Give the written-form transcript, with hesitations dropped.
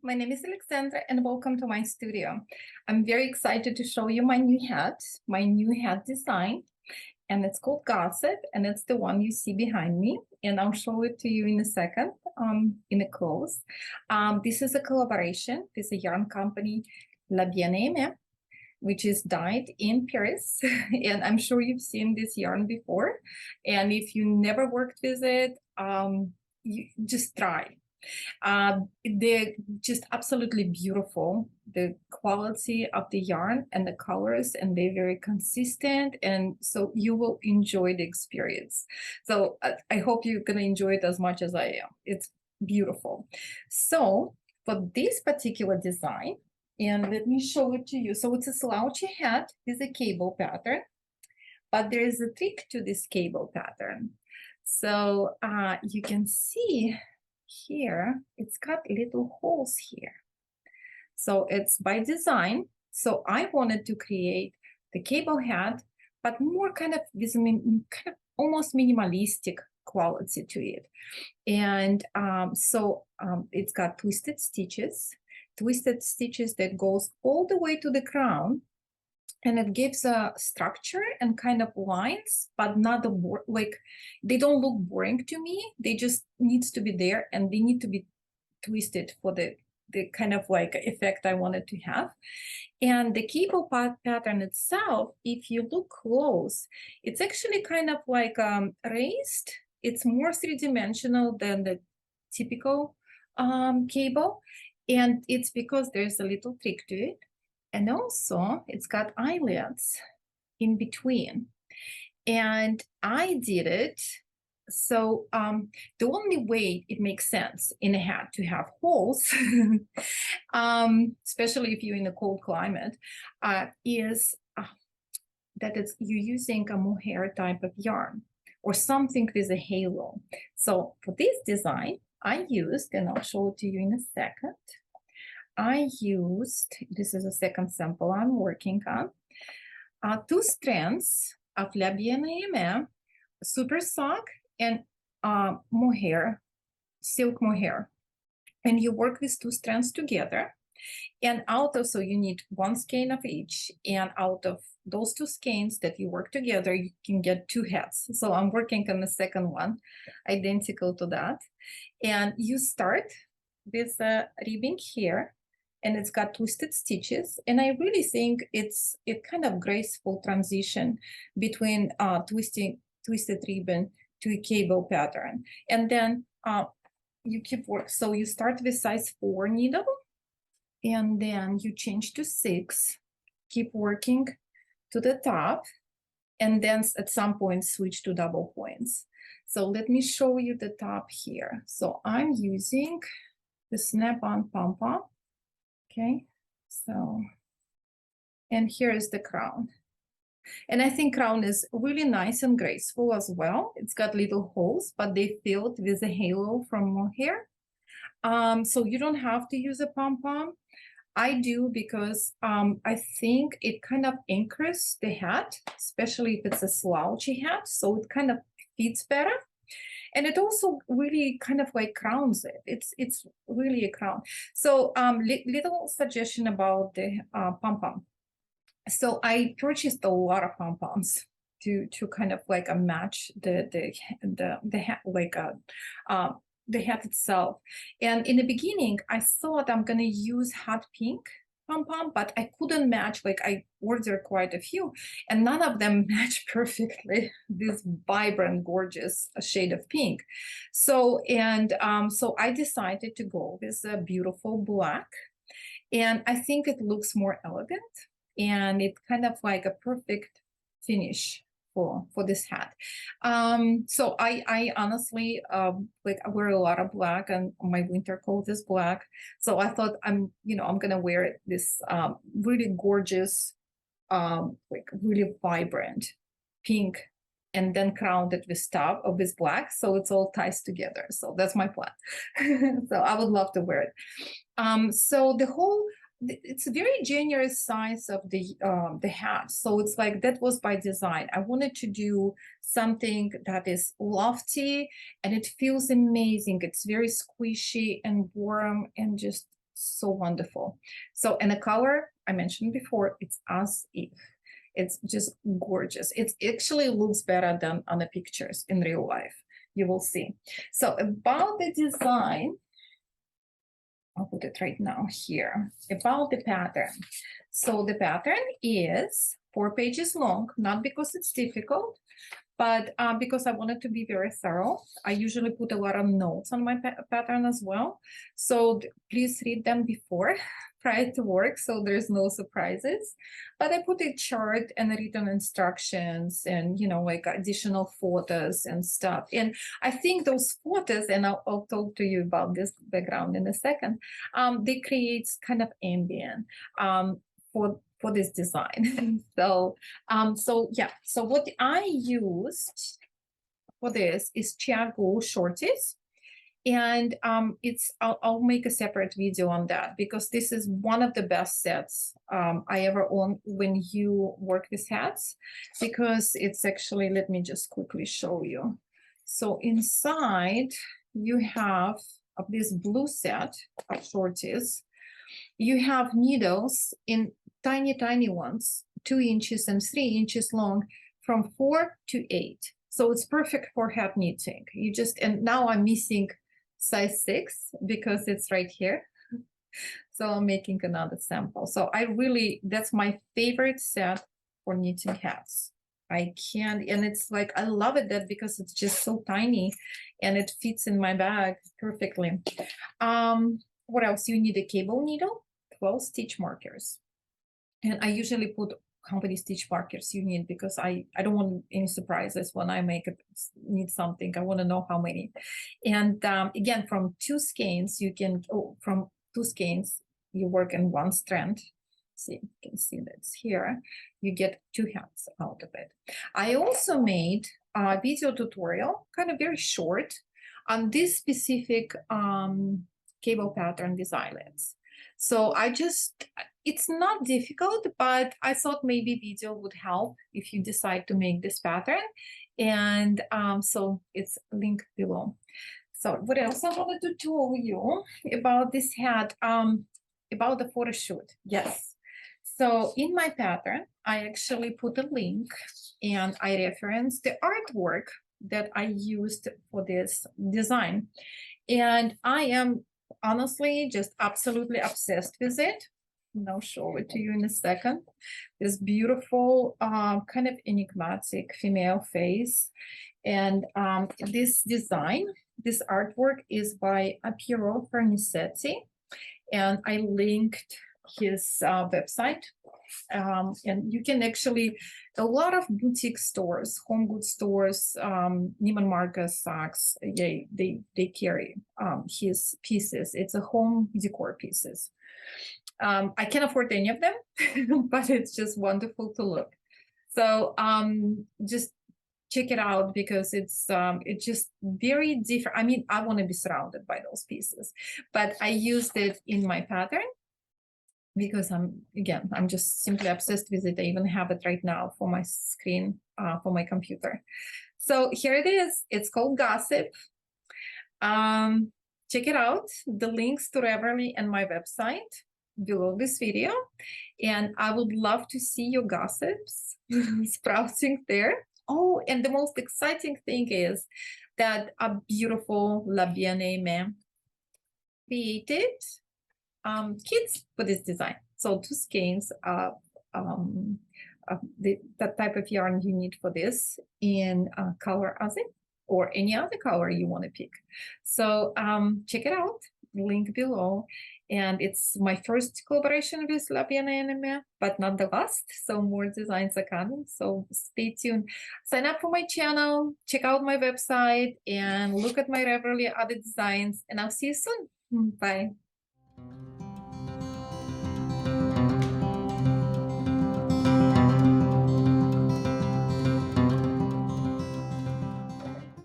my name is Alexandra and welcome to my studio. I'm very excited to show you my new hat design, and it's called Gossip, and it's the one you see behind me, and I'll show it to you in a second, in a close. This is a collaboration with a yarn company, La Bien-Aimée, which is dyed in Paris, and I'm sure you've seen this yarn before, and if you never worked with it, you just try. They're just absolutely beautiful, the quality of the yarn and the colors, and they're very consistent, and so you will enjoy the experience. So I hope you're gonna enjoy it as much as I am. It's beautiful. So for this particular design, and let me show it to you. So it's a slouchy hat with a cable pattern, but there is a trick to this cable pattern. So you can see here, it's got little holes here. So it's by design. So I wanted to create the cable hat, but more kind of with almost minimalistic quality to it. And it's got twisted stitches that goes all the way to the crown. And it gives a structure and kind of lines, but not like they don't look boring to me. They just needs to be there, and they need to be twisted for the kind of like effect I wanted to have. And the cable pattern itself, if you look close, it's actually kind of like raised. It's more three-dimensional than the typical cable, and it's because there's a little trick to it. And also it's got eyelets in between. And I did it. So the only way it makes sense in a hat to have holes, especially if you're in a cold climate, is that you're using a mohair type of yarn or something with a halo. So for this design, I used, and I'll show it to you in a second, I used, this is a second sample I'm working on, 2 strands of La Bien-Aimée super sock and mohair, silk mohair. And you work with 2 strands together. And so you need 1 skein of each. And out of those 2 skeins that you work together, you can get 2 hats. So I'm working on the second one, identical to that. And you start with a ribbing here, and it's got twisted stitches. And I really think it's kind of graceful transition between twisted ribbon to a cable pattern. And then you keep work. So you start with size 4 needle, and then you change to 6, keep working to the top, and then at some point switch to double points. So let me show you the top here. So I'm using the snap-on pom-pom. Okay, so, and here is the crown. And I think crown is really nice and graceful as well. It's got little holes, but they filled with a halo from mohair. So you don't have to use a pom-pom. I do because I think it kind of anchors the hat, especially if it's a slouchy hat, so it kind of fits better. And it also really kind of like crowns it. It's really a crown. So little suggestion about the pom-pom. So I purchased a lot of pom-poms to kind of like match the hat, like the hat itself. And in the beginning, I thought I'm gonna use hot pink pom-pom, but I couldn't match, like I ordered quite a few, and none of them match perfectly this vibrant, gorgeous shade of pink. So, so I decided to go with a beautiful black, and I think it looks more elegant, and it's kind of like a perfect finish for this hat. So I honestly like I wear a lot of black, and my winter coat is black. So I thought I'm gonna wear this really gorgeous, like really vibrant pink, and then crown it with top of this black, so it's all ties together. So that's my plan. So I would love to wear it. So it's a very generous size of the hat, so it's like that was by design. I wanted to do something that is lofty, and it feels amazing. It's very squishy and warm and just So wonderful. So, and the color I mentioned before, it's as if. It's just gorgeous. It actually looks better than on the pictures in real life. You will see. So about the design, I'll put it right now here. About the pattern. So the pattern is 4 pages long, not because it's difficult, but because I wanted to be very thorough. I usually put a lot of notes on my pattern as well. So please read them before, prior to work, so there's no surprises. But I put a chart and written instructions and, you know, like additional photos and stuff. And I think those photos, and I'll talk to you about this background in a second, they create kind of ambient for this design. So yeah, so what I used for this is Chiago shorties, and I'll make a separate video on that because this is one of the best sets I ever owned when you work with hats, because it's actually, let me just quickly show you. So inside you have of this blue set of shorties, you have needles in tiny ones, 2 inches and 3 inches long, from 4 to 8. So it's perfect for hat knitting. You just, and now I'm missing size 6 because it's right here. So I'm making another sample. So I really, that's my favorite set for knitting hats. I can't, and it's like, I love it that because it's just so tiny and it fits in my bag perfectly. What else? You need a cable needle, 12 stitch markers. And I usually put how many stitch markers you need because I don't want any surprises when I need something. I want to know how many. And again, from 2 skeins, you can, from 2 skeins, you work in 1 strand. See, you can see that's here. You get 2 hats out of it. I also made a video tutorial, kind of very short, on this specific cable pattern, these eyelets. So it's not difficult, but I thought maybe video would help if you decide to make this pattern. And so it's linked below. So what else I wanted to tell you about this hat, about the photo shoot. Yes. So in my pattern, I actually put a link and I referenced the artwork that I used for this design. And I am honestly just absolutely obsessed with it. And I'll show it to you in a second. This beautiful kind of enigmatic female face. And this design, this artwork is by Piero Fernicetti, and I linked his website. And you can actually, a lot of boutique stores, home goods stores, Neiman Marcus, Saks, they carry his pieces. It's a home decor pieces. I can't afford any of them, but it's just wonderful to look. So just check it out because it's just very different. I mean, I want to be surrounded by those pieces, but I used it in my pattern because I'm just simply obsessed with it. I even have it right now for my screen, for my computer. So here it is. It's called Gossip. Check it out. The links to Reverly and my website below this video. And I would love to see your gossips sprouting there. Oh, and the most exciting thing is that a beautiful La Bien-Aimée created kits for this design. So 2 skeins of that type of yarn you need for this in color Azim or any other color you want to pick. So check it out, link below. And it's my first collaboration with La Bien-Aimée, but not the last. So more designs are coming. So stay tuned. Sign up for my channel, check out my website, and look at my Reverly other designs. And I'll see you soon. Bye.